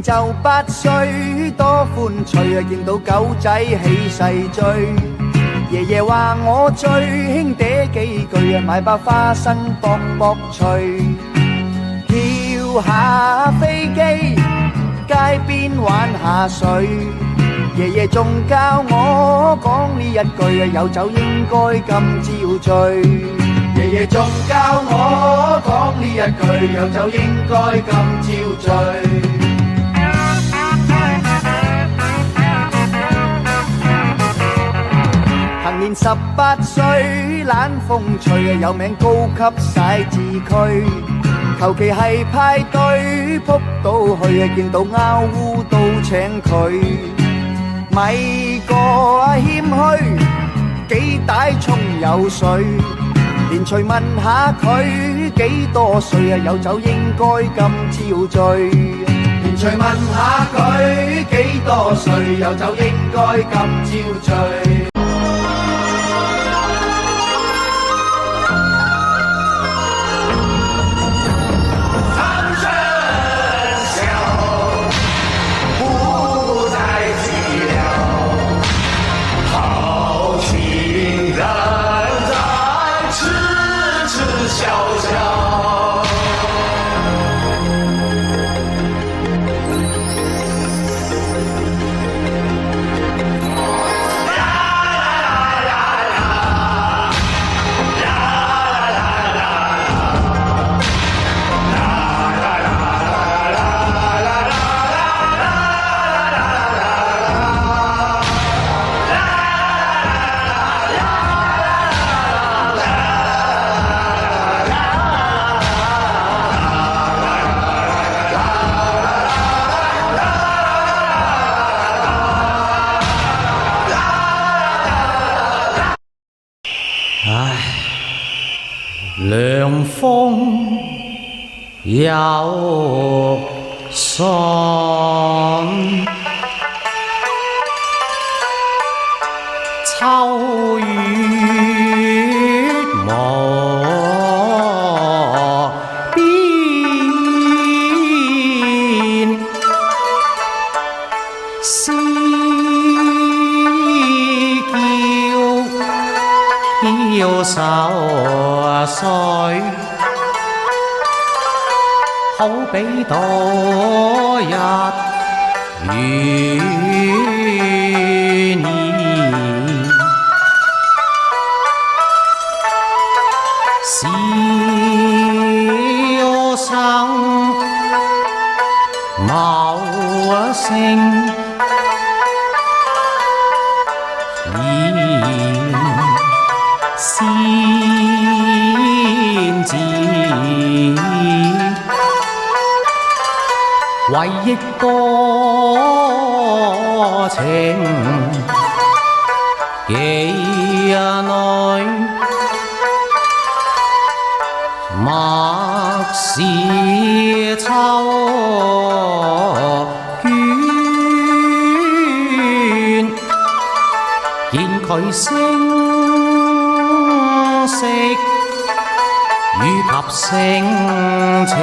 年就8歲，多歡趣啊！見到狗仔起勢追，爺爺話我最興嗲幾句啊，買包花生卜卜脆，跳下飛機，街邊玩下水。爺爺仲教我講呢一句啊，有酒應該今朝醉。爺爺仲教我講呢一句，有酒應該今朝醉。行年18歲，懶風趣啊，有名高級寫字區。求其係派對撲到去啊，見到拗烏都請佢。咪個謙虛，幾大葱有水。連隨問下佢幾多歲啊，有酒應該今朝醉。連隨問下佢幾多歲，有酒應該今朝醉。涼風有信，秋月無邊，思嬌愁緒，好比多日與年，笑聲茂盛，先至為憶多情幾內，莫是秋倦，見佢聲色與及性情，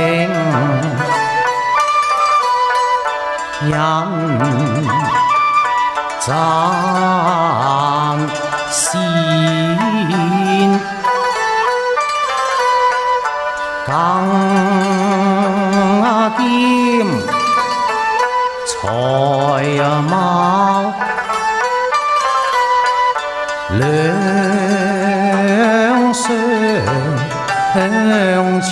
人讚羨，更兼才貌兩相處。